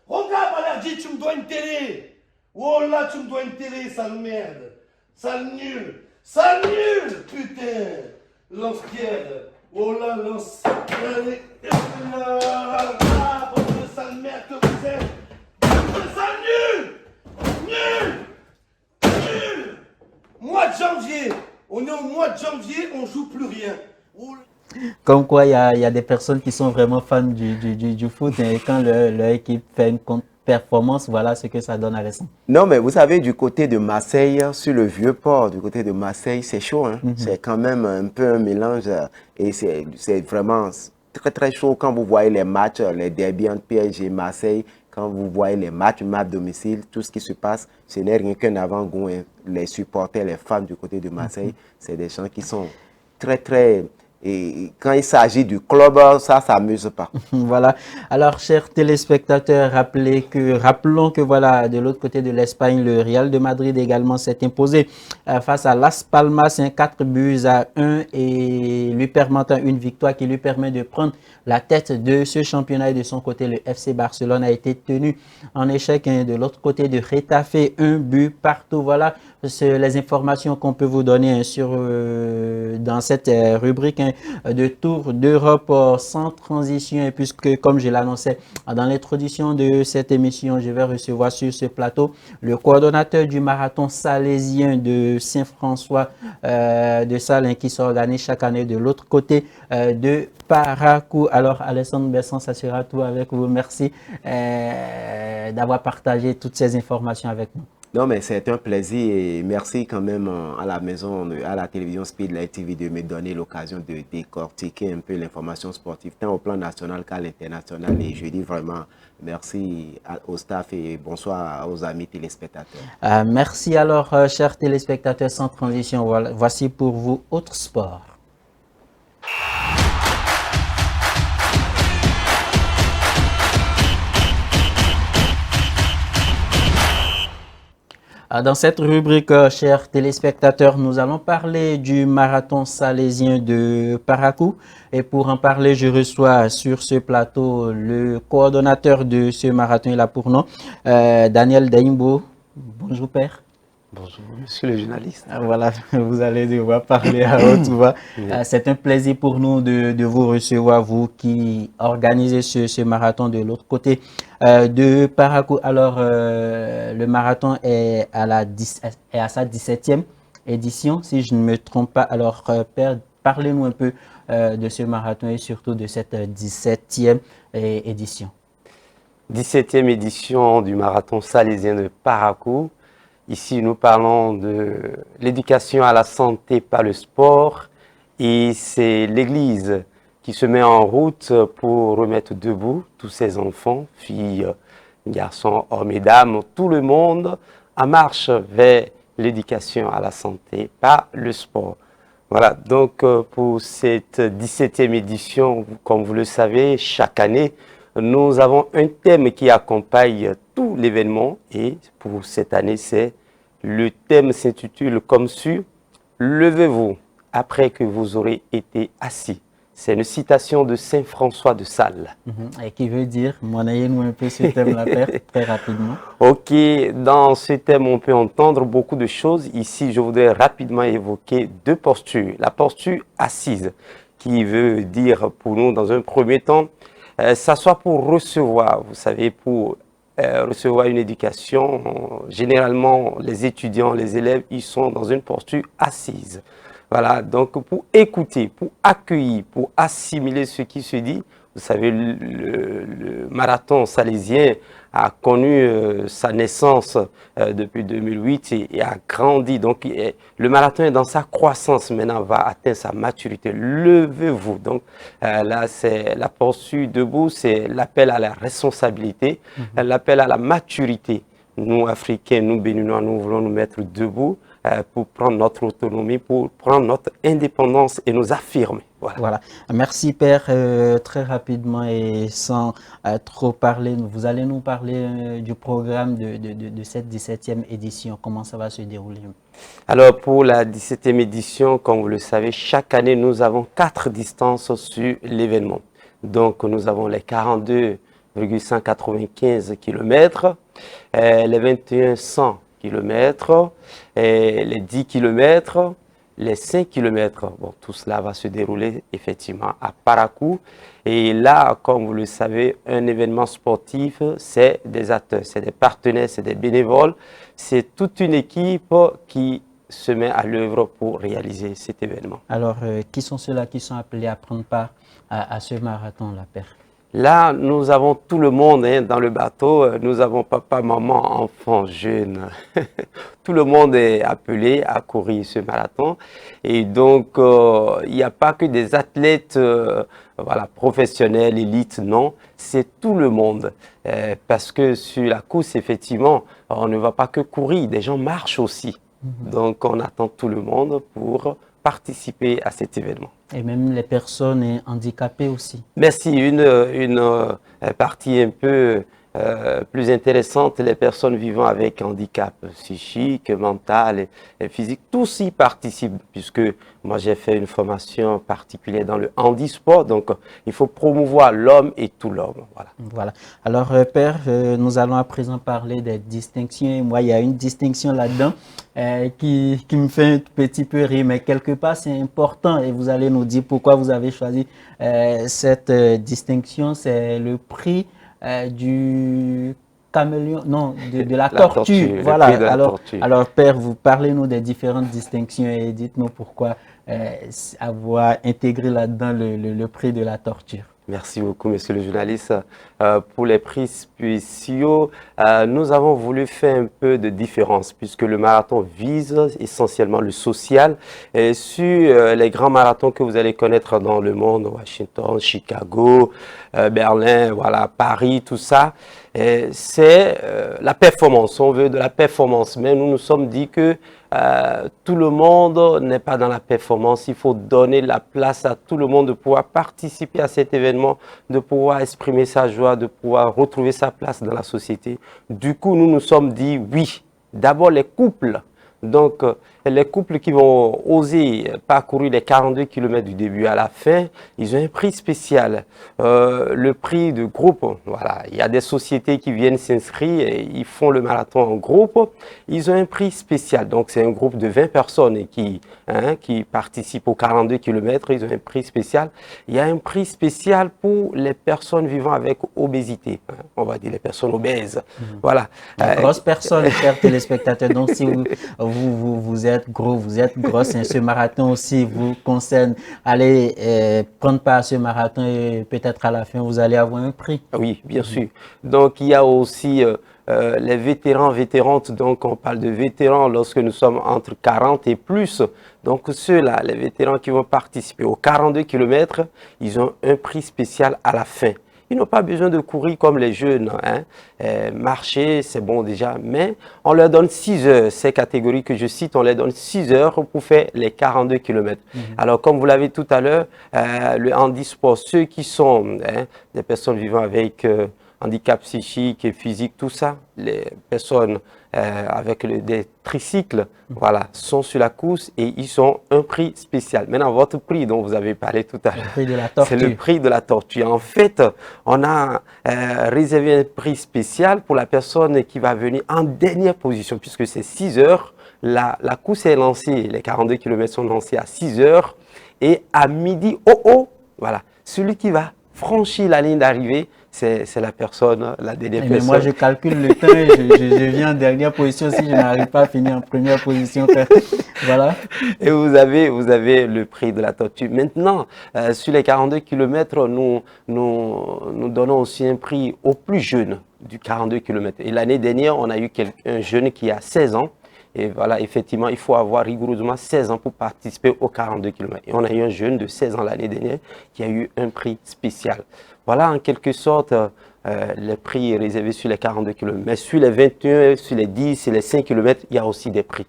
Regarde, Balerdi, tu me dois une télé. Oh là, tu me dois une télé, sale merde. Sale nul. Sale nul, putain. Lance-pierre. Oh là, lance. Allez. Ah, bande de sale merde que vous êtes. Bande de sale nul. Nul. Nul. Mois de janvier. On est au mois de janvier, on joue plus rien. Oh là. Comme quoi, il y a des personnes qui sont vraiment fans du foot et quand leur équipe fait une performance, voilà ce que ça donne à l'essence. Non, mais vous savez, du côté de Marseille, sur le Vieux-Port, du côté de Marseille, c'est chaud. Hein? C'est quand même un peu un mélange et c'est vraiment très, très chaud quand vous voyez les matchs, les derbies entre PSG et Marseille, quand vous voyez les matchs à domicile, tout ce qui se passe, ce n'est rien qu'un avant-goût. Hein. Les supporters, les fans du côté de Marseille, c'est des gens qui sont très, très... Et quand il s'agit du club, ça s'amuse pas. Voilà. Alors, chers téléspectateurs, rappelons que voilà, de l'autre côté de l'Espagne, le Real de Madrid également s'est imposé face à Las Palmas, 4-1 et lui permettant une victoire qui lui permet de prendre la tête de ce championnat. Et de son côté, le FC Barcelone a été tenu en échec. De l'autre côté de Getafe, 1 but partout. Voilà les informations qu'on peut vous donner dans cette rubrique de Tour d'Europe sans transition. Et puisque, comme je l'annonçais dans l'introduction de cette émission, je vais recevoir sur ce plateau le coordonnateur du marathon salésien de Saint-François de Sales qui s'organise chaque année de l'autre côté de Paracou. Alors, Alessandre Besson, ça sera tout avec vous. Merci d'avoir partagé toutes ces informations avec nous. Non, mais c'est un plaisir et merci quand même à la maison, à la télévision Speed Live TV de me donner l'occasion de décortiquer un peu l'information sportive, tant au plan national qu'à l'international. Et je dis vraiment merci au staff et bonsoir aux amis téléspectateurs. Merci alors, chers téléspectateurs, sans transition. Voici pour vous autre sport. Dans cette rubrique, chers téléspectateurs, nous allons parler du marathon salésien de Paracou. Et pour en parler, je reçois sur ce plateau le coordonnateur de ce marathon, il a pour nom Daniel Daimbo. Bonjour père. Bonjour, monsieur le journaliste. Voilà, vous allez devoir parler à haute voix. C'est un plaisir pour nous de vous recevoir, vous qui organisez ce marathon de l'autre côté de Paracou. Alors, le marathon est à sa 17e édition, si je ne me trompe pas. Alors, père, parlez-nous un peu de ce marathon et surtout de cette 17e édition. 17e édition du marathon salésien de Paracou. Ici, nous parlons de l'éducation à la santé par le sport et c'est l'Église qui se met en route pour remettre debout tous ces enfants, filles, garçons, hommes et dames, tout le monde en marche vers l'éducation à la santé par le sport. Voilà, donc pour cette 17e édition, comme vous le savez, chaque année, nous avons un thème qui accompagne tout l'événement et pour cette année, le thème s'intitule comme suit « Levez-vous après que vous aurez été assis ». C'est une citation de Saint François de Sales. Et qui veut dire, monnaie-nous un peu ce thème-là, père, très rapidement. Ok, dans ce thème, on peut entendre beaucoup de choses. Ici, je voudrais rapidement évoquer deux postures. La posture assise, qui veut dire pour nous, dans un premier temps, s'asseoir pour recevoir, vous savez, pour recevoir une éducation. Généralement, les étudiants, les élèves, ils sont dans une posture assise. Voilà, donc pour écouter, pour accueillir, pour assimiler ce qui se dit, Vous savez, le marathon salésien a connu sa naissance depuis 2008 et a grandi. Donc, le marathon est dans sa croissance maintenant, va atteindre sa maturité. Levez-vous. Donc, là, c'est la poursuite debout, c'est l'appel à la responsabilité, l'appel à la maturité. Nous, Africains, nous, Béninois, nous voulons nous mettre debout pour prendre notre autonomie, pour prendre notre indépendance et nous affirmer. Voilà. Merci Père. Très rapidement et sans trop parler, vous allez nous parler du programme de cette 17e édition. Comment ça va se dérouler? Alors pour la 17e édition, comme vous le savez, chaque année nous avons 4 distances sur l'événement. Donc nous avons les 42,195 km, les 2100 km, les 10 km, les 5 km. Bon, tout cela va se dérouler effectivement à Parakou. Et là, comme vous le savez, un événement sportif, c'est des acteurs, c'est des partenaires, c'est des bénévoles. C'est toute une équipe qui se met à l'œuvre pour réaliser cet événement. Alors, qui sont ceux-là qui sont appelés à prendre part à ce marathon-là, Père? Là, nous avons tout le monde hein, dans le bateau. Nous avons papa, maman, enfants, jeunes. Tout le monde est appelé à courir ce marathon. Et donc, il n'y a pas que des athlètes voilà, professionnels, élites, non. C'est tout le monde. Parce que sur la course, effectivement, on ne va pas que courir. Des gens marchent aussi. Donc, on attend tout le monde pour participer à cet événement. Et même les personnes handicapées aussi. Merci. Une partie un peu plus intéressante, les personnes vivant avec handicap psychique, mental et physique, tous y participent, puisque moi j'ai fait une formation particulière dans le handisport, donc il faut promouvoir l'homme et tout l'homme. Voilà. Alors Père, nous allons à présent parler des distinctions. Et moi, il y a une distinction là-dedans qui me fait un petit peu rire, mais quelque part c'est important et vous allez nous dire pourquoi vous avez choisi cette distinction. C'est le prix du caméléon, non, de la tortue. Voilà. Alors Père, vous parlez-nous des différentes distinctions et dites-nous pourquoi avoir intégré là-dedans le prix de la tortue. Merci beaucoup, monsieur le journaliste. Pour les prix spéciaux, nous avons voulu faire un peu de différence puisque le marathon vise essentiellement le social. Et sur les grands marathons que vous allez connaître dans le monde, Washington, Chicago, Berlin, voilà, Paris, tout ça, c'est la performance. On veut de la performance, mais nous nous sommes dit que tout le monde n'est pas dans la performance. Il faut donner la place à tout le monde de pouvoir participer à cet événement, de pouvoir exprimer sa joie, de pouvoir retrouver sa place dans la société. Du coup, nous nous sommes dit oui. D'abord, les couples. Donc, les couples qui vont oser parcourir les 42 km du début à la fin, ils ont un prix spécial. Le prix de groupe, voilà, il y a des sociétés qui viennent s'inscrire et ils font le marathon en groupe. Ils ont un prix spécial. Donc, c'est un groupe de 20 personnes qui participent aux 42 km. Ils ont un prix spécial. Il y a un prix spécial pour les personnes vivant avec obésité. On va dire les personnes obèses. Voilà. Grosse personne, chers téléspectateurs. Donc, si vous êtes gros, vous êtes grosse, ce marathon aussi vous concerne. Allez prendre part à ce marathon et peut-être à la fin, vous allez avoir un prix. Oui, bien sûr. Donc, il y a aussi les vétérantes. Donc, on parle de vétérans lorsque nous sommes entre 40 et plus. Donc, ceux-là, les vétérans qui vont participer aux 42 km, ils ont un prix spécial à la fin. Ils n'ont pas besoin de courir comme les jeunes. Marcher, c'est bon déjà, mais on leur donne 6 heures. Ces catégories que je cite, on leur donne 6 heures pour faire les 42 km. Alors, comme vous l'avez tout à l'heure, le handisport, ceux qui sont des personnes vivant avec handicap psychique et physique, tout ça, les personnes avec des tricycles, voilà, sont sur la course et ils ont un prix spécial. Maintenant, votre prix dont vous avez parlé tout à l'heure, c'est le prix de la tortue. En fait, on a réservé un prix spécial pour la personne qui va venir en dernière position, puisque c'est 6 heures. La course est lancée, les 42 km sont lancés à 6 heures et à midi, voilà, celui qui va franchit la ligne d'arrivée, c'est la personne, la dernière Mais personne. moi, je calcule le temps et je viens en dernière position si je n'arrive pas à finir en première position. Voilà. Et vous avez le prix de la tortue. Maintenant, sur les 42 km, nous donnons aussi un prix aux plus jeunes du 42 km. Et l'année dernière, on a eu un jeune qui a 16 ans. Et voilà, effectivement, il faut avoir rigoureusement 16 ans pour participer aux 42 km. Et on a eu un jeune de 16 ans l'année dernière qui a eu un prix spécial. Voilà, en quelque sorte, les prix réservés sur les 42 km. Mais sur les 21, sur les 10, sur les 5 km, il y a aussi des prix.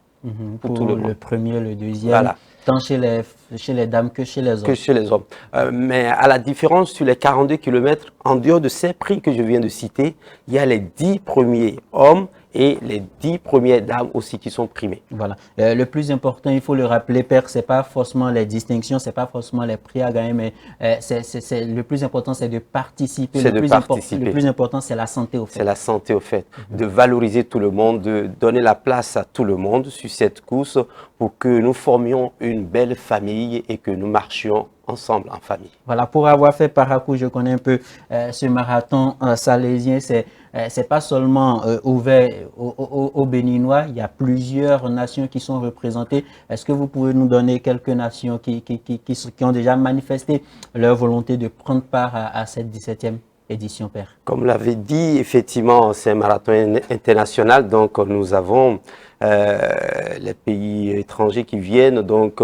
Pour tout le monde. le premier, le deuxième, Voilà. tant chez les dames que chez les hommes. Que chez les hommes. Mais à la différence, sur les 42 km, en dehors de ces prix que je viens de citer, il y a les 10 premiers hommes et les 10 premières dames aussi qui sont primés. Voilà. Le plus important, il faut le rappeler, Père, c'est pas forcément les distinctions, c'est pas forcément les prix à gagner, mais le plus important, c'est de participer. C'est de participer. Le plus important, c'est la santé au fait. C'est la santé au fait. De valoriser tout le monde, de donner la place à tout le monde sur cette course pour que nous formions une belle famille et que nous marchions ensemble en famille. Voilà, pour avoir fait Parakou, je connais un peu ce marathon salésien. C'est pas seulement ouvert aux Béninois, il y a plusieurs nations qui sont représentées. Est-ce que vous pouvez nous donner quelques nations qui ont déjà manifesté leur volonté de prendre part à cette 17e édition, Père? Comme l'avait dit, effectivement, c'est un marathon international, donc nous avons les pays étrangers qui viennent. Donc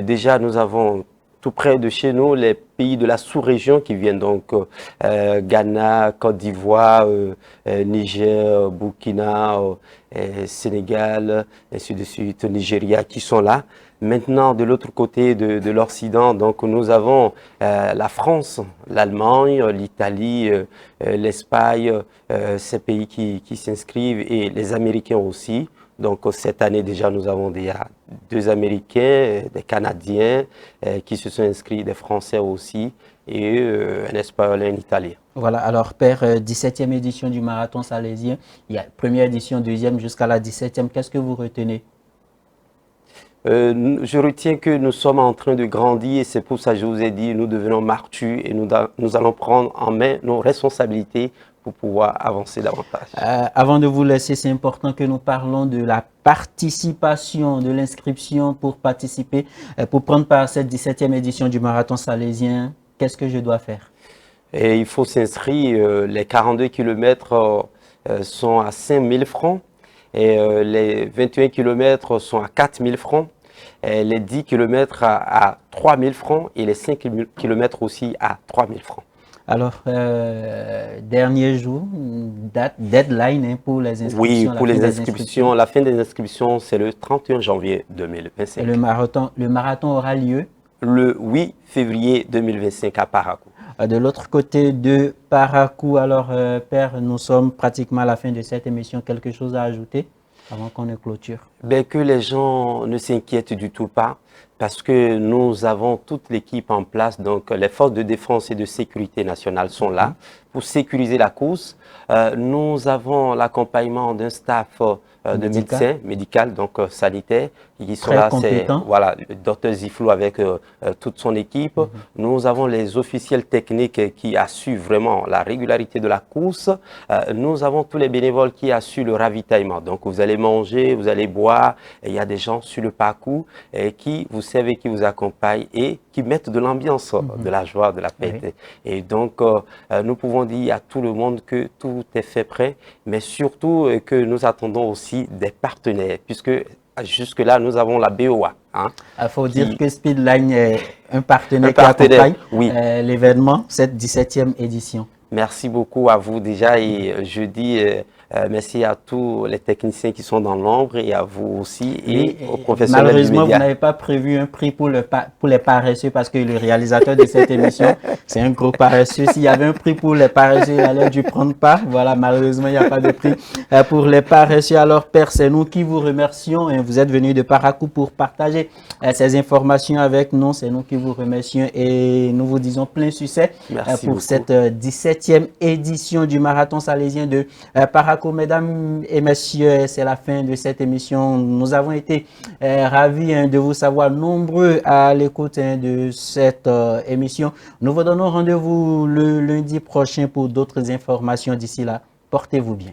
déjà, nous avons tout près de chez nous les pays de la sous-région qui viennent, donc Ghana, Côte d'Ivoire, Niger, Burkina, Sénégal, ainsi de suite, Nigeria, qui sont là. Maintenant, de l'autre côté de l'Occident, donc nous avons la France, l'Allemagne, l'Italie, l'Espagne, ces pays qui s'inscrivent, et les Américains aussi. Donc cette année déjà, nous avons déjà 2 Américains, des Canadiens qui se sont inscrits, des Français aussi, et un Espagnol et un Italien. Voilà, alors Père, 17e édition du marathon salésien, il y a première édition, deuxième jusqu'à la 17e, qu'est-ce que vous retenez? Je retiens que nous sommes en train de grandir et c'est pour ça que je vous ai dit, nous devenons martus et nous allons prendre en main nos responsabilités pour pouvoir avancer davantage. Avant de vous laisser, c'est important que nous parlons de la participation, de l'inscription pour participer, pour prendre part à cette 17e édition du marathon salésien. Qu'est-ce que je dois faire? Et il faut s'inscrire, les 42 km sont à 5 000 francs et les 21 km sont à 4 000 francs. Et les 10 km à 3 000 francs et les 5 km aussi à 3 000 francs. Alors, dernier jour, deadline pour les inscriptions. Oui, pour les inscriptions. La fin des inscriptions, c'est le 31 janvier 2025. Et le marathon aura lieu le 8 février 2025 à Parakou. De l'autre côté de Parakou, alors Père, nous sommes pratiquement à la fin de cette émission. Quelque chose à ajouter avant qu'on ne clôture? Ben, que les gens ne s'inquiètent du tout pas, parce que nous avons toute l'équipe en place. Donc les forces de défense et de sécurité nationale sont là pour sécuriser la course. Nous avons l'accompagnement d'un staff de médecins médical, donc sanitaire, qui sont là. C'est voilà, le docteur Ziflou avec toute son équipe. Nous avons les officiels techniques qui assurent vraiment la régularité de la course. Nous avons tous les bénévoles qui assurent le ravitaillement. Donc vous allez manger, vous allez boire. Et il y a des gens sur le parcours qui vous servent et qui vous accompagnent et qui mettent de l'ambiance, de la joie, de la paix. Oui. Et donc nous pouvons dire à tout le monde que tout est fait prêt, mais surtout que nous attendons aussi des partenaires, puisque jusque-là, nous avons la BOA. Il faut dire que Speedline est un partenaire qui accompagne l'événement, cette 17e édition. Merci beaucoup à vous déjà et je dis merci à tous les techniciens qui sont dans l'ombre et à vous aussi et aux professionnels du média. Malheureusement, vous n'avez pas prévu un prix pour les paresseux parce que le réalisateur de cette émission, c'est un gros paresseux. S'il y avait un prix pour les paresseux, il allait dû prendre part. Voilà, malheureusement, il n'y a pas de prix pour les paresseux. Alors, Père, c'est nous qui vous remercions. Vous êtes venu de Parakou pour partager ces informations avec nous. C'est nous qui vous remercions et nous vous disons plein succès pour cette 17e édition du marathon salésien de Parakou. Parakou. Mesdames et messieurs, c'est la fin de cette émission. Nous avons été ravis de vous savoir nombreux à l'écoute de cette émission. Nous vous donnons rendez-vous le lundi prochain pour d'autres informations. D'ici là, portez-vous bien.